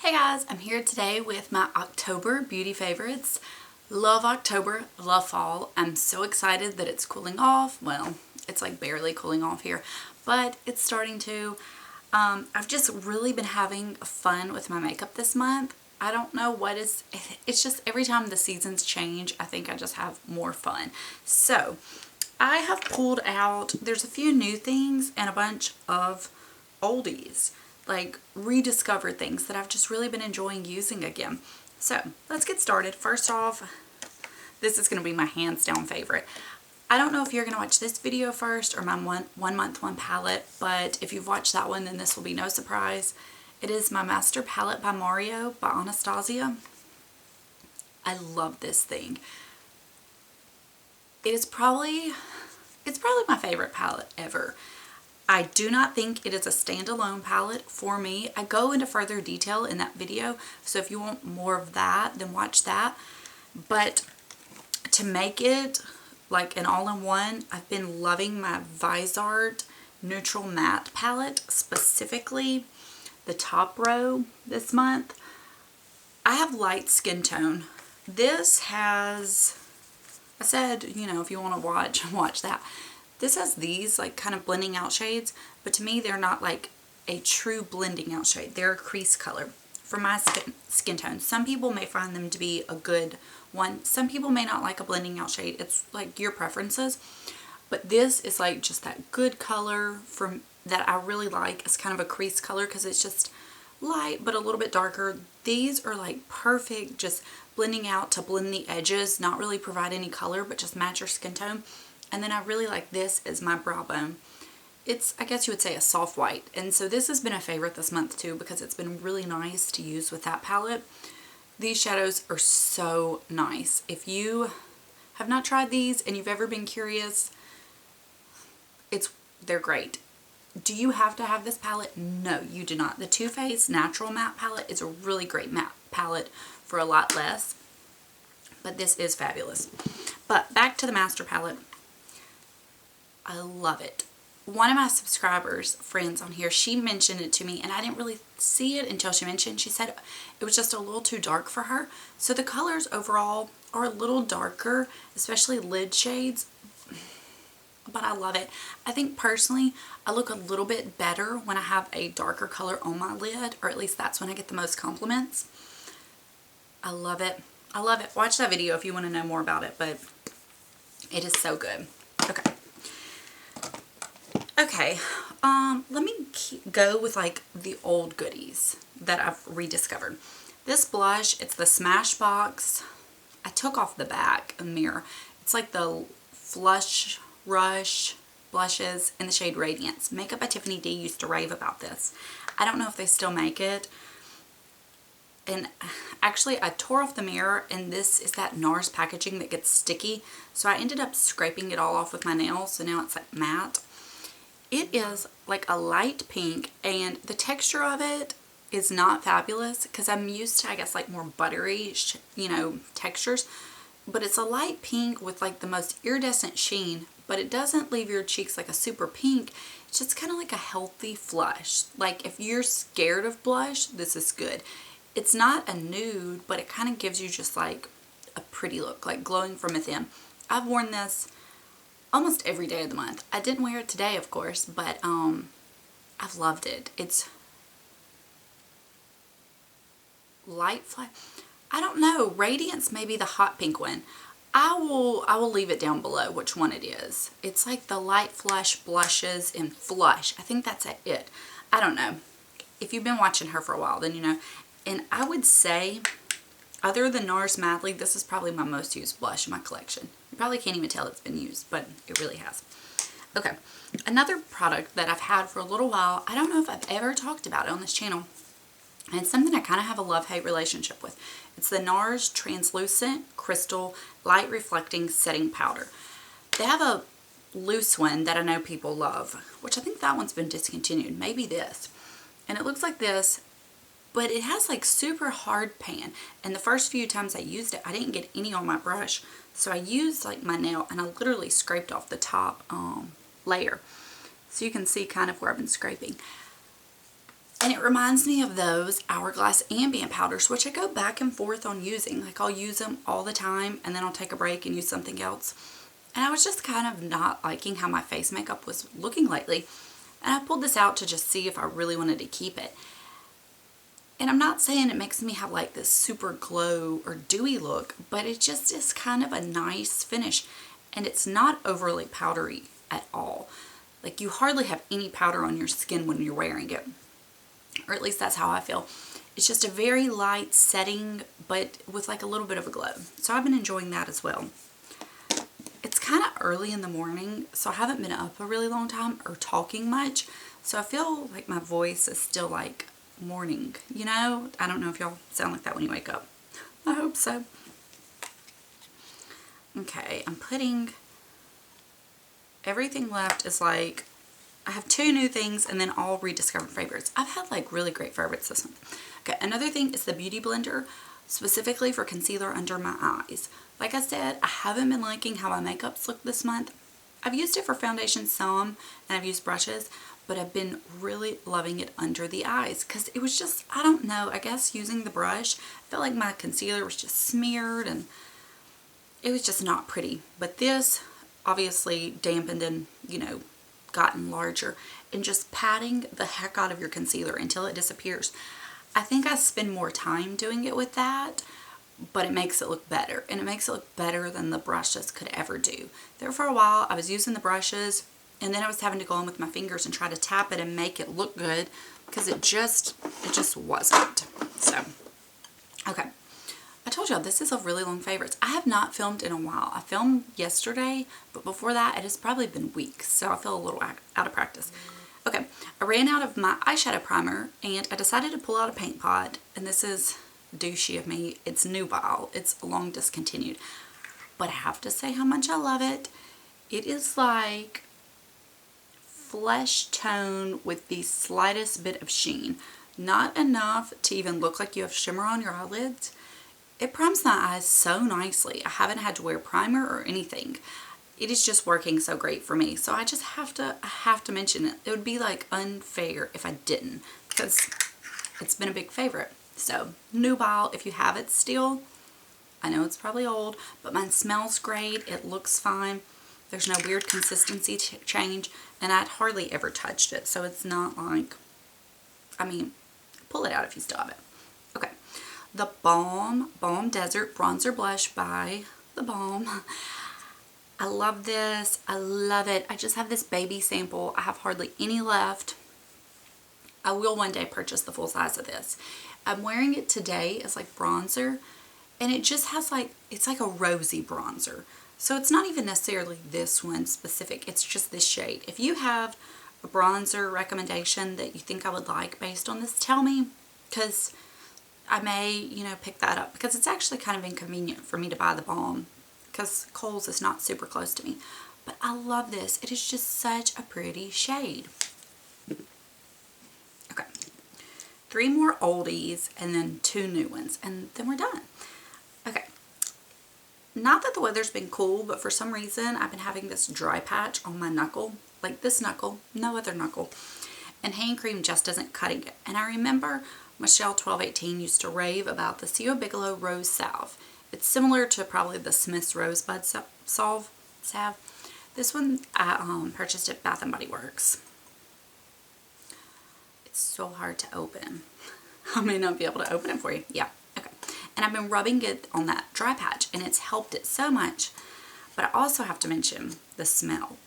Hey guys, I'm here today with my October beauty favorites. Love October, love fall. I'm so excited that it's cooling off. Well, it's like barely cooling off here, but it's starting to. I've just really been having fun with my makeup this month. I don't know what is, it's just every time the seasons change, I think I just have more fun. So, I have pulled out, there's a few new things and a bunch of oldies, like rediscovered things that I've just really been enjoying using again. So let's get started. First off, this is going to be my hands down favorite. I don't know if you're going to watch this video first or my one month one palette, but if you've watched that one, then this will be no surprise. It is my Master Palette by Mario by Anastasia. I love this thing. It's probably my favorite palette ever. I do not think it is a standalone palette for me. I go into further detail in that video, so if you want more of that, then watch that. But to make it like an all-in-one, I've been loving my Vizart Neutral Matte palette, specifically the top row this month. I have light skin tone. This has, I said, you know, if you want to watch that. This has these like kind of blending out shades, but to me they're not like a true blending out shade. They're a crease color for my skin tone. Some people may find them to be a good one. Some people may not like a blending out shade. It's like your preferences. But this is like just that good color that I really like. It's kind of a crease color because it's just light but a little bit darker. These are like perfect, just blending out to blend the edges, not really provide any color but just match your skin tone. And then I really like this as my brow bone. It's, I guess you would say, a soft white. And so this has been a favorite this month too because it's been really nice to use with that palette. These shadows are so nice. If you have not tried these and you've ever been curious, they're great. Do you have to have this palette? No, you do not. The Too Faced Natural Matte Palette is a really great matte palette for a lot less. But this is fabulous. But back to the Master Palette. I love it. One of my subscribers, friends on here, she mentioned it to me and I didn't really see it until she mentioned. She said it was just a little too dark for her. So the colors overall are a little darker, especially lid shades, but I love it. I think personally I look a little bit better when I have a darker color on my lid, or at least that's when I get the most compliments. I love it. I love it. Watch that video if you want to know more about it, but it is so good. Okay, let me go with like the old goodies that I've rediscovered. This blush, it's the Smashbox. I took off the back of the mirror. It's like the Flush Rush blushes in the shade Radiance. Makeup by Tiffany D used to rave about this. I don't know if they still make it. And actually I tore off the mirror, and this is that NARS packaging that gets sticky. So I ended up scraping it all off with my nails, so now it's like matte. It is like a light pink, and the texture of it is not fabulous because I'm used to, I guess, like more buttery, you know, textures. But it's a light pink with like the most iridescent sheen, but it doesn't leave your cheeks like a super pink. It's just kind of like a healthy flush. Like if you're scared of blush, this is good. It's not a nude, but it kind of gives you just like a pretty look, like glowing from within. I've worn this almost every day of the month. I didn't wear it today, of course, but I've loved it. It's light flash. I don't know. Radiance may be the hot pink one. I will leave it down below which one it is. It's like the light flush blushes in Flush. I think that's it. I don't know. If you've been watching her for a while, then you know. And I would say, other than NARS Madly, this is probably my most used blush in my collection. You probably can't even tell it's been used, but it really has. Okay, another product that I've had for a little while, I don't know if I've ever talked about it on this channel, and it's something I kind of have a love-hate relationship with. It's the NARS Translucent Crystal Light Reflecting Setting Powder. They have a loose one that I know people love, which I think that one's been discontinued, maybe this. And it looks like this, but it has like super hard pan, and the first few times I used it I didn't get any on my brush, so I used like my nail and I literally scraped off the top layer, so you can see kind of where I've been scraping. And it reminds me of those Hourglass Ambient Powders, which I go back and forth on using. Like I'll use them all the time and then I'll take a break and use something else. And I was just kind of not liking how my face makeup was looking lately. And I pulled this out to just see if I really wanted to keep it. And I'm not saying it makes me have like this super glow or dewy look, but it just is kind of a nice finish. And it's not overly powdery at all. Like you hardly have any powder on your skin when you're wearing it. Or at least that's how I feel. It's just a very light setting, but with like a little bit of a glow. So I've been enjoying that as well. It's kind of early in the morning, so I haven't been up a really long time or talking much. So I feel like my voice is still like morning, you know? I don't know if y'all sound like that when you wake up. I hope so. Okay, I'm putting... Everything left is like... I have 2 new things and then all rediscovered favorites. I've had like really great favorites this month. Okay, another thing is the Beauty Blender, specifically for concealer under my eyes. Like I said, I haven't been liking how my makeups look this month. I've used it for foundation some, and I've used brushes, but I've been really loving it under the eyes because it was just, I don't know, I guess using the brush, I felt like my concealer was just smeared and it was just not pretty. But this obviously dampened and, you know, gotten larger, and just patting the heck out of your concealer until it disappears. I think I spend more time doing it with that, but it makes it look better, and it makes it look better than the brushes could ever do. There for a while I was using the brushes and then I was having to go in with my fingers and try to tap it and make it look good because it just wasn't. So okay, I told y'all this is a really long favorites. I have not filmed in a while. I filmed yesterday, but before that it has probably been weeks, so I feel a little out of practice. Okay, I ran out of my eyeshadow primer and I decided to pull out a paint pot, and this is douchey of me. It's Nubile. It's long discontinued, but I have to say how much I love it. It is like flesh tone with the slightest bit of sheen. Not enough to even look like you have shimmer on your eyelids. It primes my eyes so nicely. I haven't had to wear primer or anything. It is just working so great for me. So I just have to mention it. It would be like unfair if I didn't, because it's been a big favorite. So Nubile, if you have it still, I know it's probably old, but mine smells great. It looks fine. There's no weird consistency change, and I'd hardly ever touched it. So it's not like, I mean, pull it out if you still have it. Okay. The Balm Balm Desert Bronzer Blush by The Balm. I love this. I love it. I just have this baby sample. I have hardly any left. I will one day purchase the full size of this. I'm wearing it today as like bronzer, and it just has like, it's like a rosy bronzer. So it's not even necessarily this one specific. It's just this shade. If you have a bronzer recommendation that you think I would like based on this, tell me, because I may, you know, pick that up, because it's actually kind of inconvenient for me to buy the Balm because Kohl's is not super close to me. But I love this. It is just such a pretty shade. Okay. 3 more oldies and then 2 new ones, and then we're done. Okay. Not that the weather's been cool, but for some reason I've been having this dry patch on my knuckle. Like this knuckle, no other knuckle. And hand cream just isn't cutting it. And I remember Michelle 1218 used to rave about the CO Bigelow Rose Salve. It's similar to probably the Smith's Rosebud Salve. This one I purchased at Bath & Body Works. It's so hard to open. I may not be able to open it for you. Yeah, okay. And I've been rubbing it on that dry patch, and it's helped it so much. But I also have to mention the smell.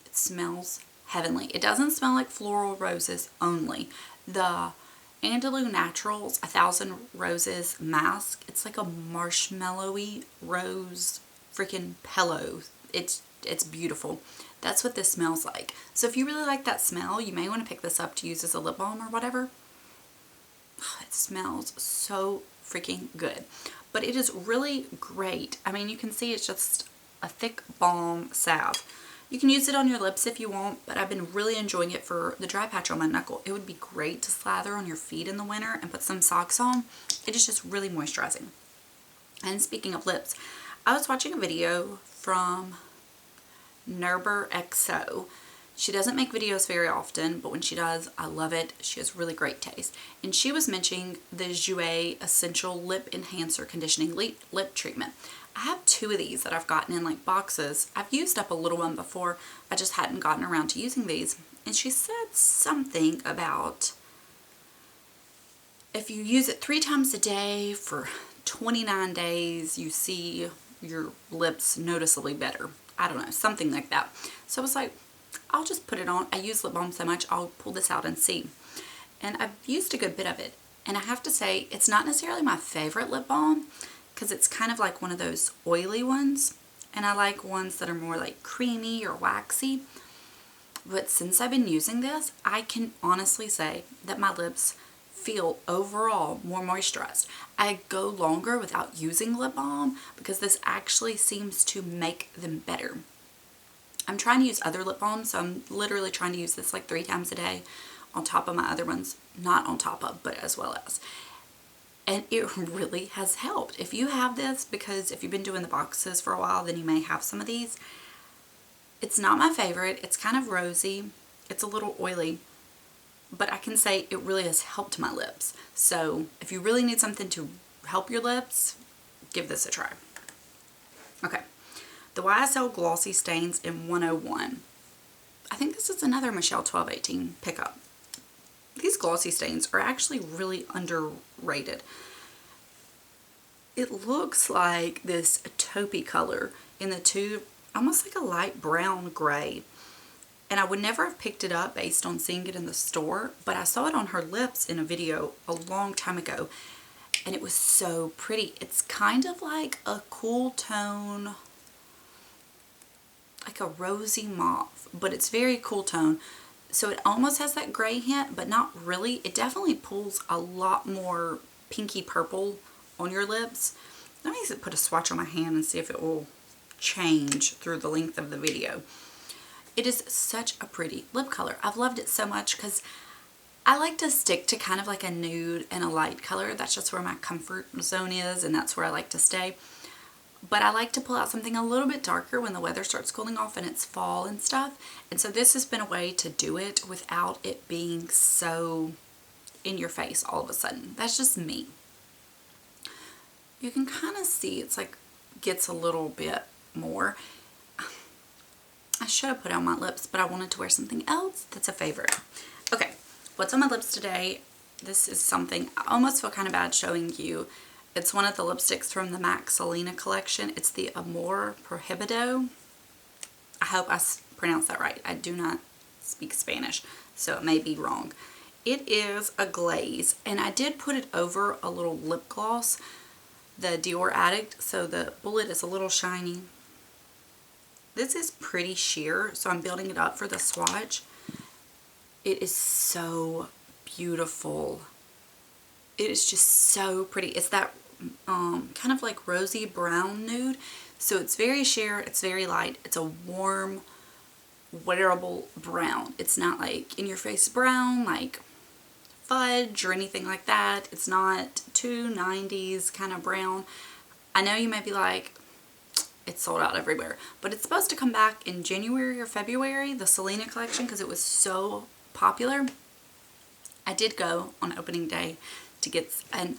It smells heavenly. It doesn't smell like floral roses only. The Andalou Naturals 1000 Roses mask, it's like a marshmallowy rose freaking pillow. It's beautiful. That's what this smells like. So if you really like that smell, you may want to pick this up to use as a lip balm or whatever. Oh, it smells so freaking good. But it is really great. I mean, you can see it's just a thick balm salve. You can use it on your lips if you want, but I've been really enjoying it for the dry patch on my knuckle. It would be great to slather on your feet in the winter and put some socks on. It is just really moisturizing. And speaking of lips, I was watching a video from NARS XO. She doesn't make videos very often, but when she does, I love it. She has really great taste. And she was mentioning the Jouer Essential Lip Enhancer Conditioning Lip Treatment. I have 2 of these that I've gotten in like boxes. I've used up a little one before. I just hadn't gotten around to using these. And she said something about if you use it 3 times a day for 29 days, you see your lips noticeably better. I don't know, something like that. So I was like, I'll just put it on. I use lip balm so much, I'll pull this out and see. And I've used a good bit of it. And I have to say, it's not necessarily my favorite lip balm because it's kind of like one of those oily ones. And I like ones that are more like creamy or waxy. But since I've been using this, I can honestly say that my lips feel overall more moisturized. I go longer without using lip balm because this actually seems to make them better. I'm trying to use other lip balms, so I'm literally trying to use this like 3 times a day on top of my other ones. Not on top of, but as well as. And it really has helped. If you have this, because if you've been doing the boxes for a while, then you may have some of these. It's not my favorite. It's kind of rosy. It's a little oily. But I can say it really has helped my lips. So if you really need something to help your lips, give this a try. Okay. The YSL Glossy Stains in 101. I think this is another Michelle 1218 pickup. These glossy stains are actually really underrated. It looks like this taupey color in the tube, almost like a light brown gray. And I would never have picked it up based on seeing it in the store, but I saw it on her lips in a video a long time ago, and it was so pretty. It's kind of like a cool tone, like a rosy mauve, but it's very cool tone. So it almost has that gray hint, but not really. It definitely pulls a lot more pinky purple on your lips. Let me put a swatch on my hand and see if it will change through the length of the video. It is such a pretty lip color. I've loved it so much because I like to stick to kind of like a nude and a light color. That's just where my comfort zone is, and that's where I like to stay. But I like to pull out something a little bit darker when the weather starts cooling off and it's fall and stuff. And so this has been a way to do it without it being so in your face all of a sudden. That's just me. You can kind of see it's like gets a little bit more. I should have put it on my lips, but I wanted to wear something else that's a favorite. Okay, what's on my lips today? This is something I almost feel kind of bad showing you. It's one of the lipsticks from the MAC Selena collection. It's the Amour Prohibido. I hope I pronounced that right. I do not speak Spanish, so it may be wrong. It is a glaze, and I did put it over a little lip gloss, the Dior Addict, so the bullet is a little shiny. This is pretty sheer, so I'm building it up for the swatch. It is so beautiful. It is just so pretty. It's that kind of like rosy brown nude. So it's very sheer, it's very light. It's a warm, wearable brown. It's not like in your face brown, like fudge or anything like that. It's not too 90s kind of brown. I know you may be like, it's sold out everywhere, but it's supposed to come back in January or February, the Selena collection, because it was so popular. I did go on opening day to get, and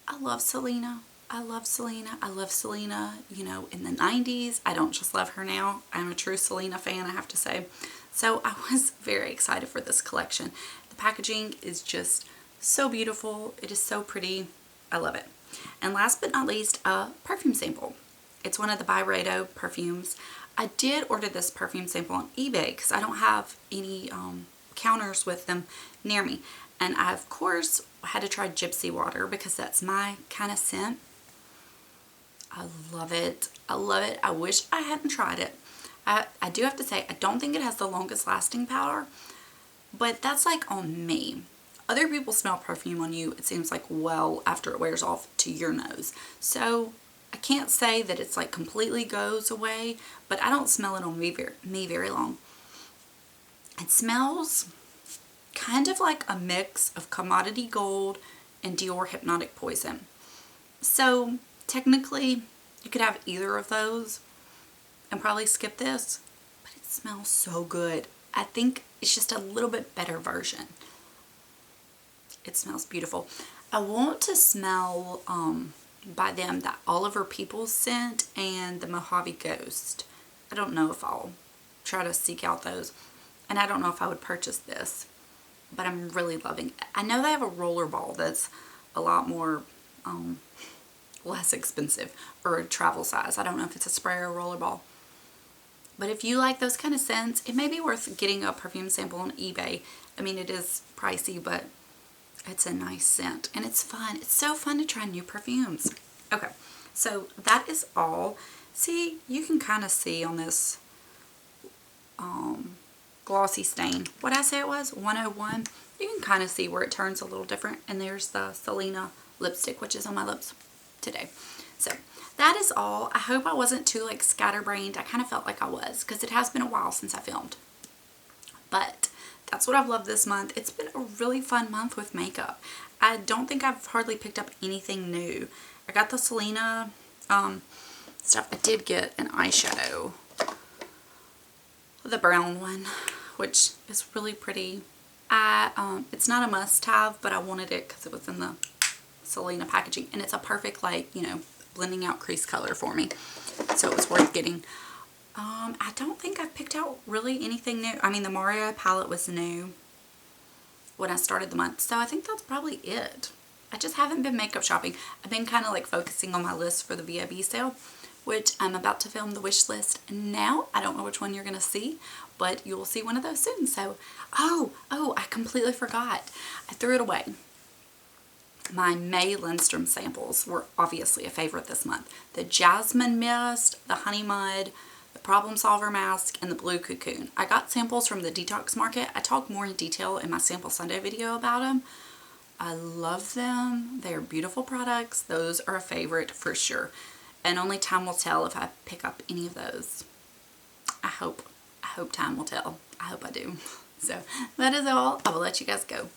I love Selena. I love Selena. I love Selena, you know, in the 90s. I don't just love her now. I'm a true Selena fan, I have to say. So I was very excited for this collection. The packaging is just so beautiful. It is so pretty. I love it. And last but not least, a perfume sample. It's one of the Bigelow perfumes. I did order this perfume sample on eBay because I don't have any counters with them near me. And I, of course, had to try Gypsy Water because that's my kind of scent. I love it. I love it. I wish I hadn't tried it. I do have to say, I don't think it has the longest lasting power, but that's like on me. Other people smell perfume on you, it seems like, well, after it wears off to your nose. So I can't say that it's like completely goes away, but I don't smell it on me very long. It smells kind of like a mix of Commodity Gold and Dior Hypnotic Poison. So technically you could have either of those and probably skip this, but it's smells so good. I think it's just a little bit better version. It smells beautiful. I want to smell by them that Oliver Peoples scent and the Mojave Ghost. I don't know if I'll try to seek out those. And I don't know if I would purchase this, but I'm really loving it. I know they have a rollerball that's a lot more less expensive, or a travel size. I don't know if it's a spray or a rollerball. But if you like those kind of scents, it may be worth getting a perfume sample on eBay. I mean, it is pricey, but it's a nice scent and it's fun. It's so fun to try new perfumes. Okay, so that is all. See, you can kind of see on this Glossy Stain, what I say it was, 101. You can kind of see where it turns a little different. And there's the Selena lipstick, which is on my lips today. So that is all. I hope I wasn't too like scatterbrained. I kind of felt like I was, because it has been a while since I filmed. But that's what I've loved this month. It's been a really fun month with makeup. I don't think I've hardly picked up anything new. I got the Selena stuff. I did get an eyeshadow, the brown one, which is really pretty. It's not a must-have, but I wanted it because it was in the Selena packaging, and it's a perfect, like, you know, blending out crease color for me, so it was worth getting. I don't think I've picked out really anything new. I mean, the Mario palette was new when I started the month, so I think that's probably it. I just haven't been makeup shopping. I've been kind of like focusing on my list for the VIB sale, which I'm about to film the wish list now. I don't know which one you're going to see, but you will see one of those soon. So, oh, I completely forgot. I threw it away. My May Lindstrom samples were obviously a favorite this month. The Jasmine Mist, the Honey Mud, the Problem Solver Mask, and the Blue Cocoon. I got samples from the Detox Market. I talk more in detail in my Sample Sunday video about them. I love them. They're beautiful products. Those are a favorite for sure. And only time will tell if I pick up any of those. I hope time will tell. I hope I do. So that is all. I will let you guys go.